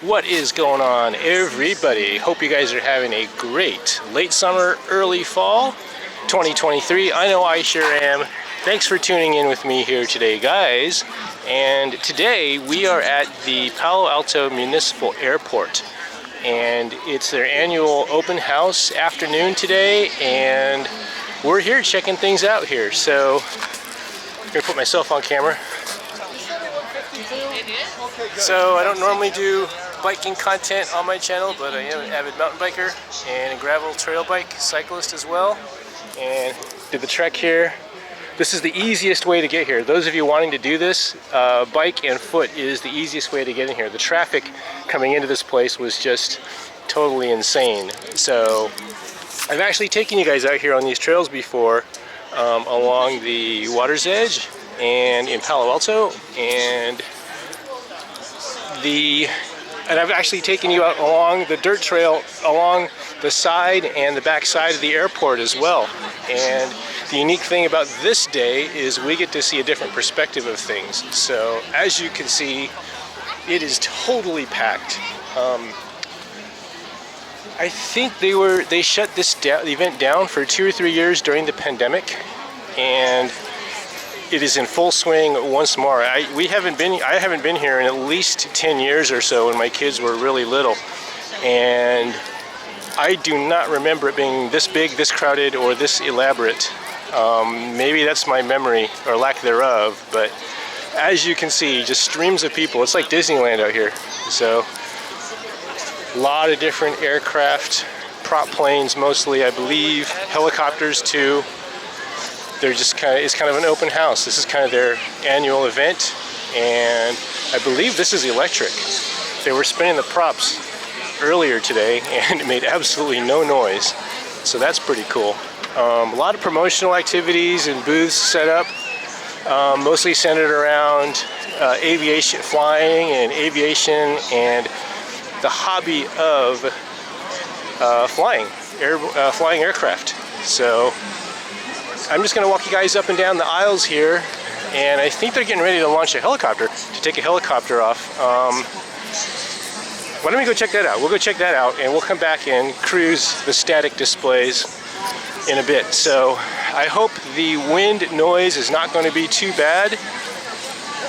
What is going on, everybody? Hope you guys are having a great late summer, early fall 2023. I know I sure am. Thanks for tuning in with me here today, guys. And today we are at the Palo Alto Municipal Airport. And it's their annual open house afternoon today. And we're here checking things out here. So I'm going to put myself on camera. So I don't normally do biking content on my channel, but I am an avid mountain biker and a gravel trail bike cyclist as well, and did the trek here. This is the easiest way to get here. Those of you wanting to do this, bike and foot is the easiest way to get in here. The traffic coming into this place was just totally insane. So I've actually taken you guys out here on these trails before, along the water's edge and in Palo Alto, and I've actually taken you out along the dirt trail along the side and the back side of the airport as well. And the unique thing about this day is we get to see a different perspective of things. So as you can see, it is totally packed. I think they shut this event down for 2 or 3 years during the pandemic, and it is in full swing once more. I haven't been here in at least 10 years or so when my kids were really little, and I do not remember it being this big, this crowded, or this elaborate. Maybe that's my memory or lack thereof, but as you can see, just streams of people. It's like Disneyland out here. So a lot of different aircraft, prop planes mostly, I believe, helicopters too. They're just it's kind of an open house. This is kind of their annual event, and I believe this is electric. They were spinning the props earlier today, and it made absolutely no noise. So that's pretty cool. A lot of promotional activities and booths set up, mostly centered around aviation, flying, and aviation, and the hobby of flying aircraft. So I'm just going to walk you guys up and down the aisles here, and I think they're getting ready to launch a helicopter, to take a helicopter off. Why don't we go check that out? We'll go check that out, and we'll come back and cruise the static displays in a bit. So I hope the wind noise is not going to be too bad.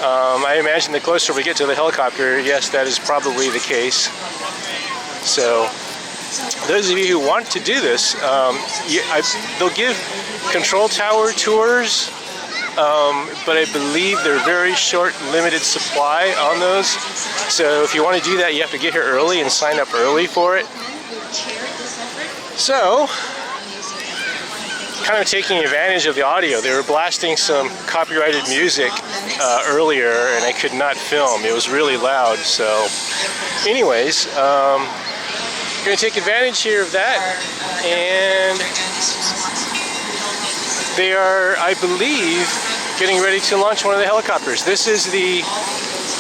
I imagine the closer we get to the helicopter, yes, that is probably the case. So those of you who want to do this, they'll give control tower tours, but I believe they're very short, limited supply on those. So if you want to do that, you have to get here early and sign up early for it. So, kind of taking advantage of the audio. They were blasting some copyrighted music earlier, and I could not film. It was really loud. So, anyways, going to take advantage here of that, and they are, I believe, getting ready to launch one of the helicopters. This is the,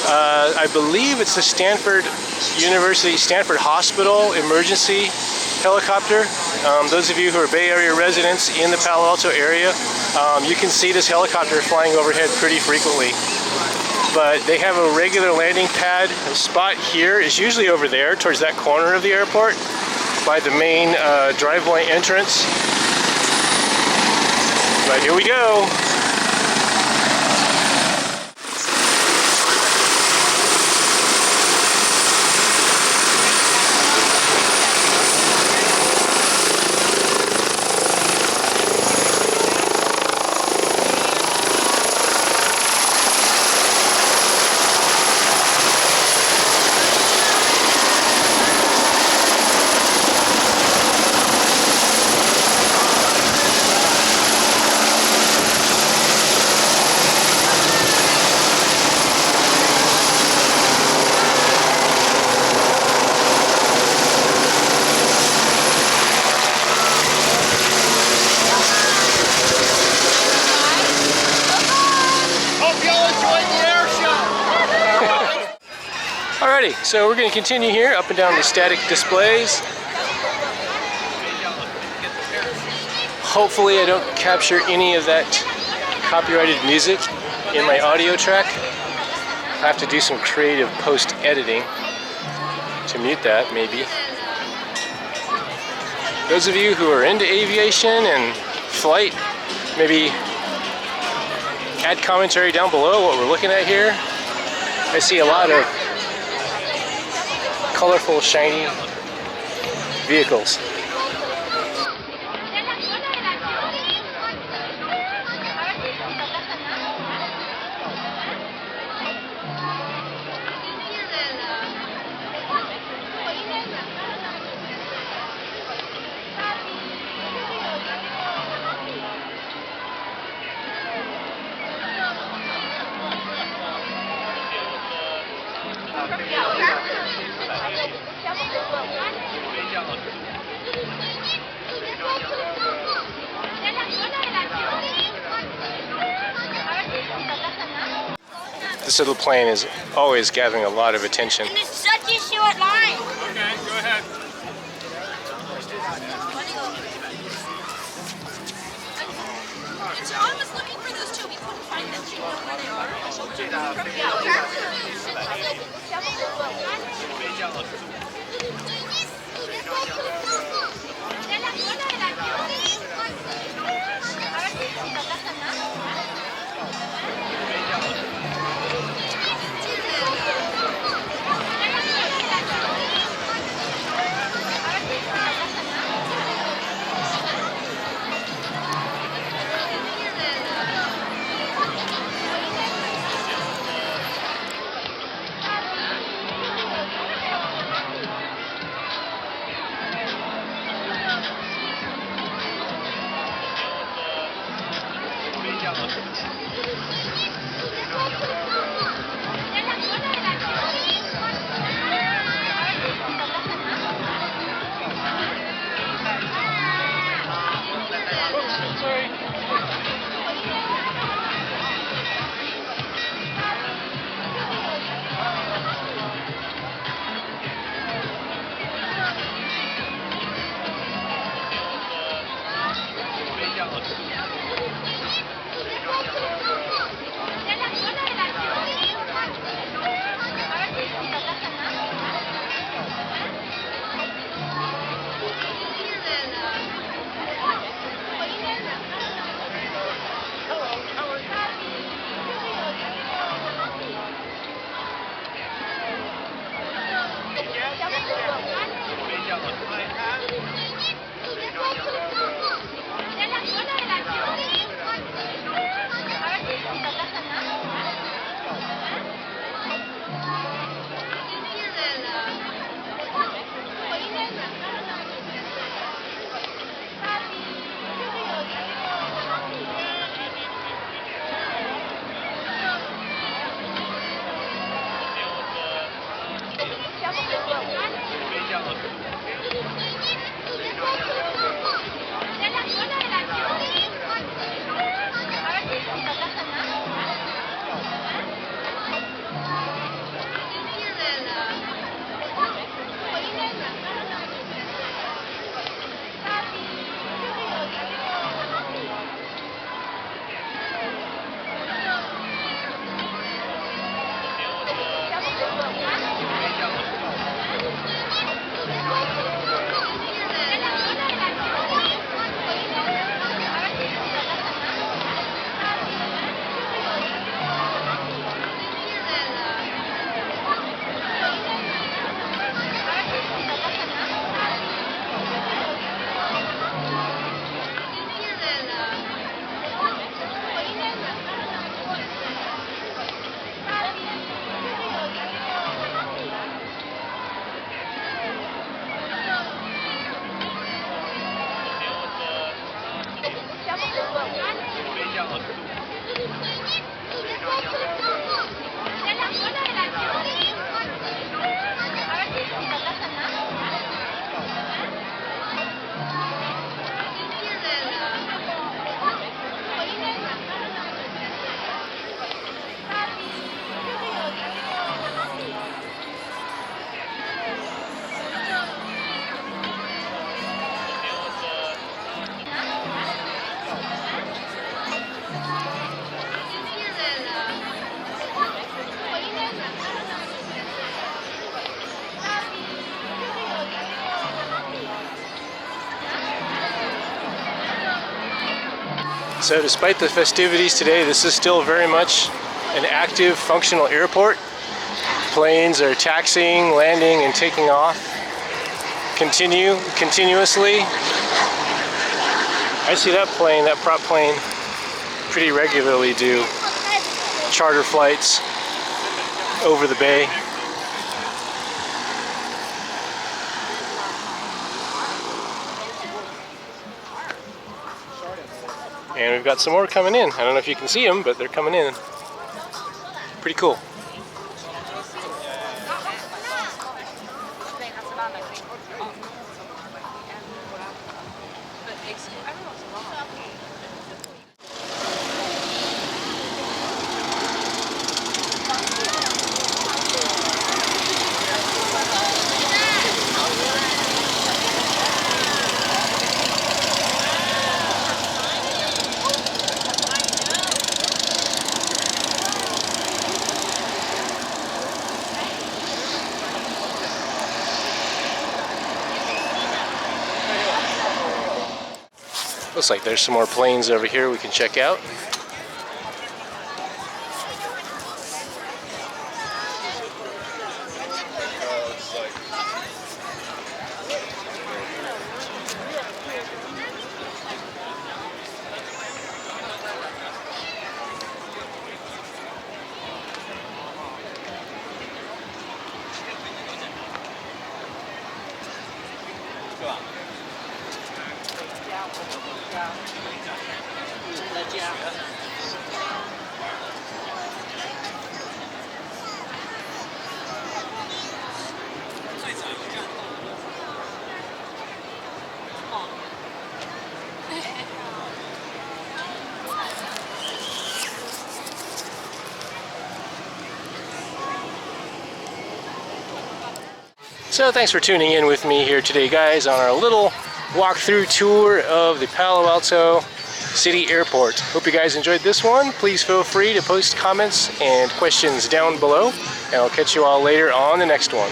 I believe it's the Stanford Hospital emergency helicopter. Those of you who are Bay Area residents in the Palo Alto area, you can see this helicopter flying overhead pretty frequently. But they have a regular landing pad spot here. It's usually over there towards that corner of the airport by the main driveway entrance. But here we go. Alrighty, so we're going to continue here up and down the static displays. Hopefully I don't capture any of that copyrighted music in my audio track. I have to do some creative post-editing. to mute that, maybe. Those of you who are into aviation and flight, maybe add commentary down below what we're looking at here. I see a lot of colorful, shiny vehicles. This little plane is always gathering a lot of attention. And it's such a short line. Okay, go ahead. John was looking for those two. We couldn't find them. Do you know where they are? So despite the festivities today, this is still very much an active, functional airport. Planes are taxiing, landing, and taking off continuously. I see that plane, that prop plane, pretty regularly do charter flights over the bay. And we've got some more coming in. I don't know if you can see them, but they're coming in. Pretty cool. Looks like there's some more planes over here we can check out. So thanks for tuning in with me here today, guys, on our little walkthrough tour of the Palo Alto City Airport. Hope you guys enjoyed this one. Please feel free to post comments and questions down below, and I'll catch you all later on the next one.